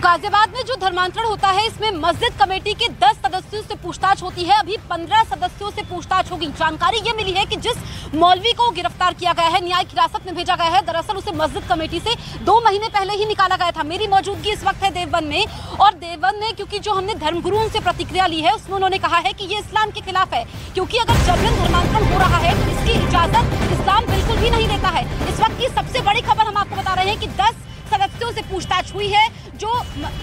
गाजियाबाद में जो धर्मांतरण होता है इसमें मस्जिद कमेटी के 10 सदस्यों से पूछताछ होती है। अभी 15 सदस्यों से पूछताछ होगी। जानकारी ये मिली है कि जिस मौलवी को गिरफ्तार किया गया है, न्यायिक हिरासत में भेजा गया है, दरअसल उसे मस्जिद कमेटी से 2 महीने पहले ही निकाला गया था। मेरी मौजूदगी इस वक्त है देवबंद में, और देवबंद में क्योंकि जो हमने धर्मगुरुओं से प्रतिक्रिया ली है उसमें उन्होंने कहा है कि ये इस्लाम के खिलाफ है, क्योंकि अगर जबरन धर्मांतरण हो रहा है तो इसकी इजाजत इस्लाम बिल्कुल भी नहीं देता है। इस वक्त की सबसे बड़ी खबर हम आपको बता रहे हैं कि 10 सदस्यों से पूछताछ हुई है। जो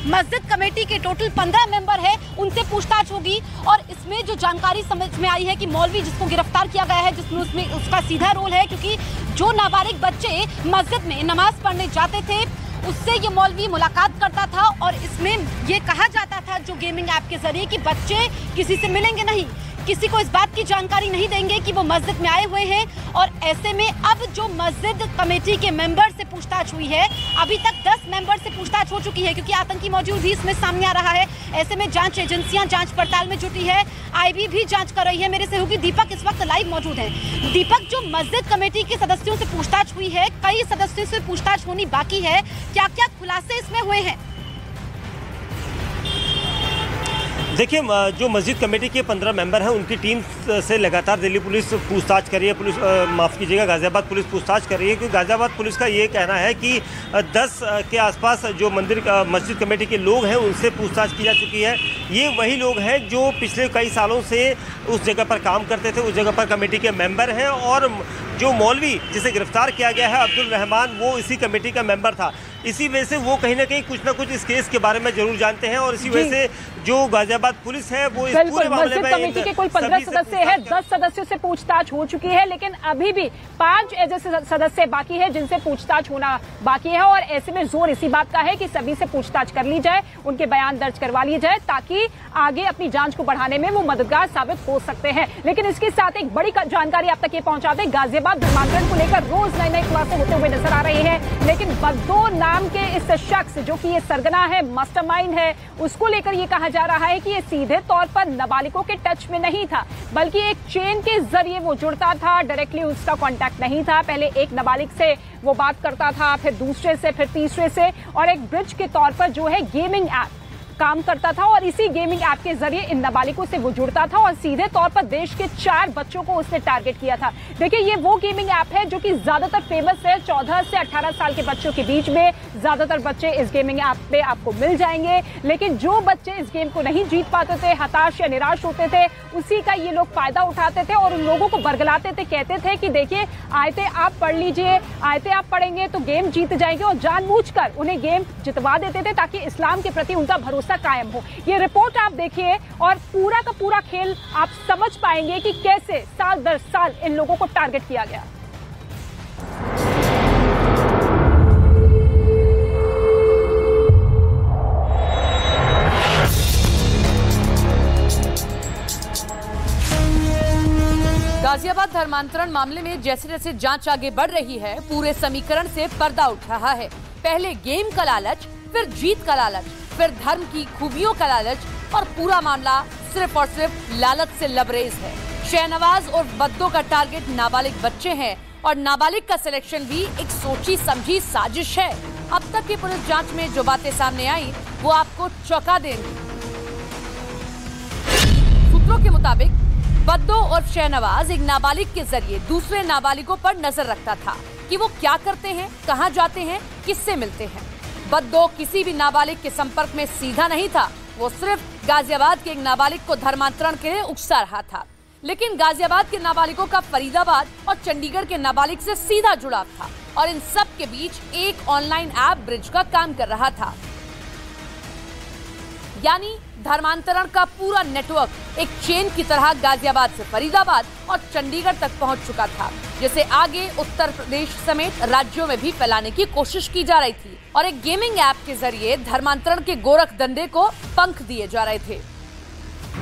मस्जिद कमेटी के टोटल 15 मेंबर है उनसे पूछताछ होगी, और इसमें जो जानकारी समझ में आई है कि मौलवी जिसको गिरफ्तार किया गया है, जिसमें उसमें उसका सीधा रोल है, क्योंकि जो नाबालिग बच्चे मस्जिद में नमाज पढ़ने जाते थे उससे ये मौलवी मुलाकात करता था, और इसमें ये कहा जाता था जो गेमिंग ऐप के जरिए कि बच्चे किसी से मिलेंगे नहीं, किसी को इस बात की जानकारी नहीं देंगे कि वो मस्जिद में आए हुए हैं। और ऐसे में अब जो मस्जिद कमेटी के मेंबर से पूछताछ हुई है, अभी तक 10 मेंबर से पूछताछ हो चुकी है, क्योंकि आतंकी मौजूद भी इसमें सामने आ रहा है। ऐसे में जांच एजेंसियां जांच पड़ताल में जुटी है, IB भी जांच कर रही है। मेरे सहयोगी दीपक इस वक्त लाइव मौजूद है। दीपक, जो मस्जिद कमेटी के सदस्यों से पूछताछ हुई है, कई सदस्यों से पूछताछ होनी बाकी है, क्या क्या खुलासे इसमें हुए हैं? देखिए, जो मस्जिद कमेटी के 15 मेंबर हैं उनकी टीम से लगातार दिल्ली पुलिस पूछताछ कर रही है। माफ़ कीजिएगा, गाज़ियाबाद पुलिस पूछताछ कर रही है, क्योंकि गाज़ियाबाद पुलिस का ये कहना है कि 10 के आसपास जो मस्जिद कमेटी के लोग हैं उनसे पूछताछ की जा चुकी है। ये वही लोग हैं जो पिछले कई सालों से उस जगह पर काम करते थे, उस जगह पर कमेटी के मेंबर हैं, और जो मौलवी जिसे गिरफ्तार किया गया है अब्दुल रहमान, वो इसी कमेटी का मेंबर था। इसी वजह से वो कहीं ना कहीं कुछ ना कुछ इस केस के बारे में जरूर जानते हैं, और इसी वजह से जो गाजियाबाद पुलिस है वो इस पूरे मामले में कमेटी के कुल 15 सदस्य हैं, 10 सदस्यों से पूछताछ हो चुकी है, लेकिन अभी भी 5 ऐसे सदस्य बाकी है जिनसे पूछताछ होना बाकी है। और ऐसे में जोर इसी बात का है कि सभी से पूछताछ कर ली जाए, उनके बयान दर्ज करवा लिए जाए, ताकि आगे अपनी जांच को बढ़ाने में वो मददगार साबित हो सकते हैं। लेकिन इसके साथ एक बड़ी जानकारी आप तक ये पहुंचा दें, गाजियाबाद धर्मांतरण को लेकर रोज नए खुलासे होते हुए नजर आ रहे हैं, लेकिन बद्दो नाम के इस शख्स जो कि ये सरगना है, मास्टरमाइंड है, उसको लेकर ये कहा जा रहा है कि ये सीधे तौर पर नाबालिगों के टच में नहीं था, बल्कि एक चेन के जरिए वो जुड़ता था। डायरेक्टली उसका कांटेक्ट नहीं था। पहले एक नाबालिग से वो बात करता था, फिर दूसरे से, फिर तीसरे से, और एक ब्रिज के तौर पर जो है गेमिंग ऐप काम करता था, और इसी गेमिंग ऐप के जरिए इन नाबालिगों से वो जुड़ता था, और सीधे तौर पर देश के 4 बच्चों को उसने टारगेट किया था। देखिए, ये वो गेमिंग ऐप है जो कि ज्यादातर फेमस है 14 से 18 साल के बच्चों के बीच में। ज्यादातर बच्चे इस गेमिंग ऐप पे आपको मिल जाएंगे, लेकिन जो बच्चे इस गेम को नहीं जीत पाते थे, हताश या निराश होते थे, उसी का ये लोग फायदा उठाते थे और उन लोगों को बरगलाते थे। कहते थे कि देखिए, आयते आप पढ़ लीजिए, आयते आप पढ़ेंगे तो गेम जीत जाएंगे, और जानबूझकर उन्हें गेम जितवा देते थे ताकि इस्लाम के प्रति उनका भरोसा कायम हो। ये रिपोर्ट आप देखिए और पूरा का पूरा खेल आप समझ पाएंगे कि कैसे साल दर साल इन लोगों को टारगेट किया गया। गाजियाबाद धर्मांतरण मामले में जैसे जैसे जांच आगे बढ़ रही है, पूरे समीकरण से पर्दा उठ रहा है। पहले गेम का लालच, फिर जीत का लालच, फिर धर्म की खूबियों का लालच, और पूरा मामला सिर्फ और सिर्फ लालच से लबरेज है। शहनवाज और बद्दो का टारगेट नाबालिग बच्चे हैं, और नाबालिग का सिलेक्शन भी एक सोची समझी साजिश है। अब तक की पुलिस जांच में जो बातें सामने आई वो आपको चौंका देंगी। सूत्रों के मुताबिक बद्दो और शहनवाज एक नाबालिग के जरिए दूसरे नाबालिगों पर नजर रखता था कि वो क्या करते हैं, कहां जाते हैं, किससे मिलते हैं। बद्दो किसी भी नाबालिग के संपर्क में सीधा नहीं था, वो सिर्फ गाजियाबाद के एक नाबालिग को धर्मांतरण के लिए उकसा रहा था। लेकिन गाजियाबाद के नाबालिगों का फरीदाबाद और चंडीगढ़ के नाबालिग से सीधा जुड़ाव था, और इन सब के बीच एक ऑनलाइन ऐप ब्रिज का काम कर रहा था। यानी धर्मांतरण का पूरा नेटवर्क एक चेन की तरह गाजियाबाद से फरीदाबाद और चंडीगढ़ तक पहुंच चुका था, जिसे आगे उत्तर प्रदेश समेत राज्यों में भी फैलाने की कोशिश की जा रही थी, और एक गेमिंग ऐप के जरिए धर्मांतरण के गोरख धंधे को पंख दिए जा रहे थे।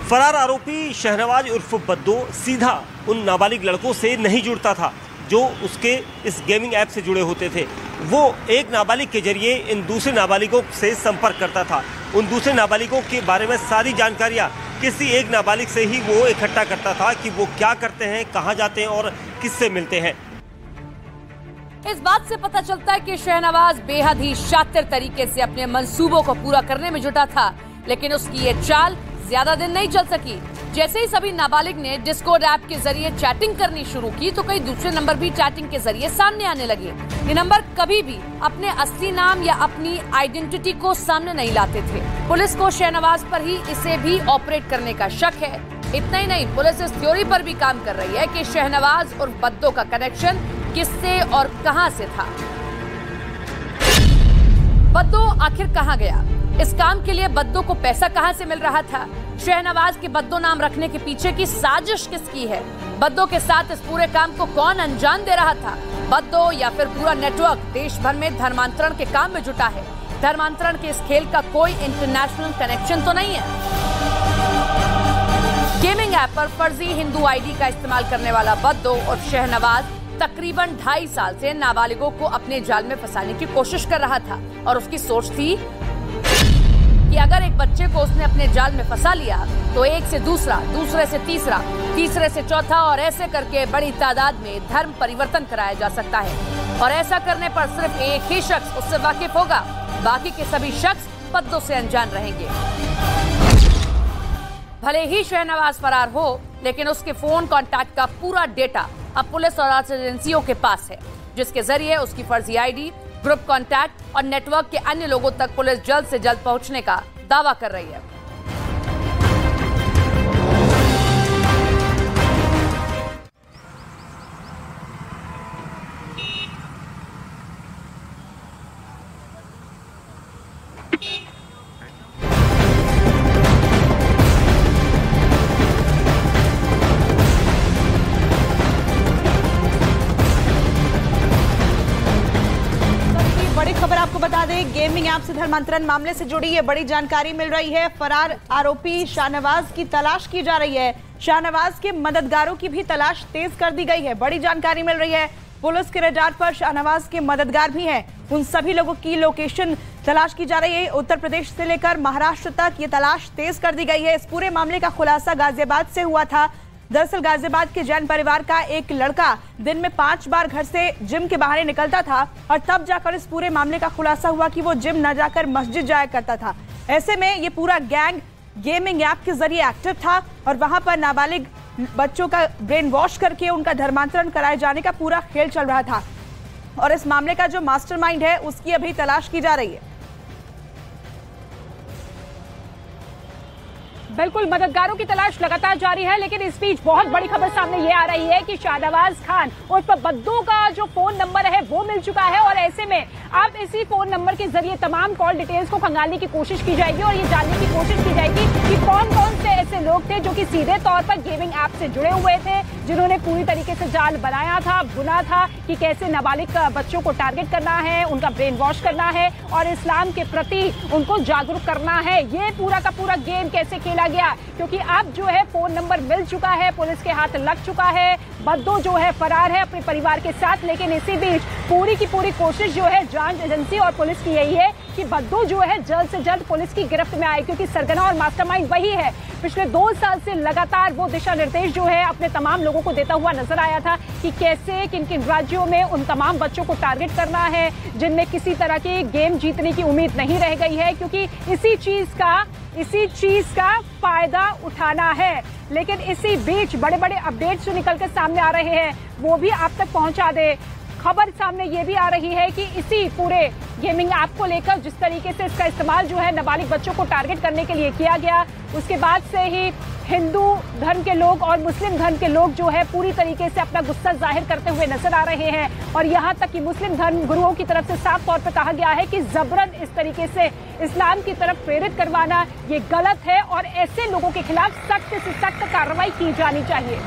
फरार आरोपी शहनवाज उर्फ बद्दो सीधा उन नाबालिग लड़कों से नहीं जुड़ता था जो उसके इस गेमिंग ऐप से जुड़े होते थे। वो एक नाबालिग के जरिए इन दूसरे नाबालिगों से संपर्क करता था। उन दूसरे नाबालिगों के बारे में सारी जानकारियां किसी एक नाबालिग से ही वो इकट्ठा करता था कि वो क्या करते हैं, कहाँ जाते हैं और किससे मिलते हैं। इस बात से पता चलता है कि शहनवाज बेहद ही शातिर तरीके से अपने मंसूबों को पूरा करने में जुटा था, लेकिन उसकी ये चाल ज्यादा दिन नहीं चल सकी। जैसे ही सभी नाबालिग ने डिस्कॉर्ड ऐप के जरिए चैटिंग करनी शुरू की तो कई दूसरे नंबर भी चैटिंग के जरिए सामने आने लगे। ये नंबर कभी भी अपने असली नाम या अपनी आइडेंटिटी को सामने नहीं लाते थे। पुलिस को शहनवाज पर ही इसे भी ऑपरेट करने का शक है। इतना ही नहीं, पुलिस इस थ्योरी पर भी काम कर रही है कि शहनवाज और बद्दो का कनेक्शन किससे और कहां से था। बद्दो आखिर कहां गया? इस काम के लिए बद्दो को पैसा कहां से मिल रहा था? शहनवाज के बद्दो नाम रखने के पीछे की साजिश किसकी है? बद्दो के साथ इस पूरे काम को कौन अंजाम दे रहा था? बद्दो या फिर पूरा नेटवर्क देश भर में धर्मांतरण के काम में जुटा है? धर्मांतरण के इस खेल का कोई इंटरनेशनल कनेक्शन तो नहीं है? गेमिंग ऐप पर फर्जी हिंदू आईडी का इस्तेमाल करने वाला बद्दो और शहनवाज तकरीबन 2.5 साल से नाबालिगों को अपने जाल में फंसाने की कोशिश कर रहा था और उसकी सोच थी कि अगर एक बच्चे को उसने अपने जाल में फंसा लिया तो एक से दूसरा, दूसरे से तीसरा, तीसरे से चौथा और ऐसे करके बड़ी तादाद में धर्म परिवर्तन कराया जा सकता है। और ऐसा करने पर सिर्फ एक ही शख्स उससे वाकिफ होगा, बाकी के सभी शख्स बद्दो से अनजान रहेंगे। भले ही शहनवाज फरार हो, लेकिन उसके फोन कॉन्टैक्ट का पूरा डेटा अब पुलिस और जांच एजेंसियों के पास है, जिसके जरिए उसकी फर्जी आईडी, ग्रुप कॉन्टैक्ट और नेटवर्क के अन्य लोगों तक पुलिस जल्द से जल्द पहुंचने का दावा कर रही है। आपको बता दें, गेमिंग ऐप से धर्मांतरण मामले से जुड़ी ये बड़ी जानकारी मिल रही है। फरार आरोपी शाहनवाज की तलाश की जा रही है। शाहनवाज के मददगारों की भी तलाश तेज कर दी गई है। बड़ी जानकारी मिल रही है। पुलिस के रडार पर शाहनवाज के मददगार भी हैं। उन सभी लोगों की लोकेशन तलाश की जा रही है। उत्तर प्रदेश से लेकर महाराष्ट्र तक ये तलाश तेज कर दी गई है। इस पूरे मामले का खुलासा गाजियाबाद से हुआ था। दरअसल गाजियाबाद के जैन परिवार का एक लड़का दिन में 5 बार घर से जिम के बहाने निकलता था और तब जाकर इस पूरे मामले का खुलासा हुआ कि वो जिम न जाकर मस्जिद जाया करता था। ऐसे में ये पूरा गैंग गेमिंग ऐप के जरिए एक्टिव था और वहां पर नाबालिग बच्चों का ब्रेन वॉश करके उनका धर्मांतरण कराए जाने का पूरा खेल चल रहा था। और इस मामले का जो मास्टरमाइंड है उसकी अभी तलाश की जा रही है। बिल्कुल, मददगारों की तलाश लगातार जारी है, लेकिन इस बीच बहुत बड़ी खबर सामने ये आ रही है कि शाहनवाज खान उर्फ बद्दो का जो फोन नंबर है वो मिल चुका है और ऐसे में अब इसी फोन नंबर के जरिए तमाम कॉल डिटेल्स को खंगालने की कोशिश की जाएगी और ये जानने की कोशिश की जाएगी कि कौन कौन से ऐसे लोग थे जो कि सीधे तौर पर गेमिंग ऐप से जुड़े हुए थे, जिन्होंने पूरी तरीके से जाल बनाया था, बुना था कि कैसे नाबालिग बच्चों को टारगेट करना है, उनका ब्रेन वॉश करना है और इस्लाम के प्रति उनको जागरूक करना है। ये पूरा का पूरा गेम कैसे खेला गया, क्योंकि अब जो है फोन नंबर मिल चुका है, पुलिस के हाथ लग चुका है। बद्दो जो है फरार है अपने परिवार के साथ, लेकिन इसी बीच पूरी की पूरी कोशिश जो है जांच एजेंसी और पुलिस की यही है कि बद्दो जो है जल्द से जल्द पुलिस की गिरफ्त में आए, क्योंकि सरगना और मास्टरमाइंड वही है। पिछले 2 साल से लगातार वो दिशा निर्देश जो है अपने तमाम लोगों को देता हुआ नजर आया था कि कैसे किन किन राज्यों में उन तमाम बच्चों को टारगेट करना है जिनमें किसी तरह की गेम जीतने की उम्मीद नहीं रह गई है, क्योंकि इसी चीज का फायदा उठाना है। लेकिन इसी बीच बड़े बड़े अपडेट्स जो निकल कर सामने आ रहे हैं वो भी आप तक पहुंचा दे। खबर सामने ये भी आ रही है कि इसी पूरे गेमिंग ऐप को लेकर जिस तरीके से इसका इस्तेमाल जो है नाबालिग बच्चों को टारगेट करने के लिए किया गया, उसके बाद से ही हिंदू धर्म के लोग और मुस्लिम धर्म के लोग जो है पूरी तरीके से अपना गुस्सा जाहिर करते हुए नजर आ रहे हैं। और यहाँ तक कि मुस्लिम धर्म गुरुओं की तरफ से साफ तौर पर कहा गया है कि जबरन इस तरीके से इस्लाम की तरफ प्रेरित करवाना ये गलत है और ऐसे लोगों के खिलाफ सख्त से सख्त कार्रवाई की जानी चाहिए।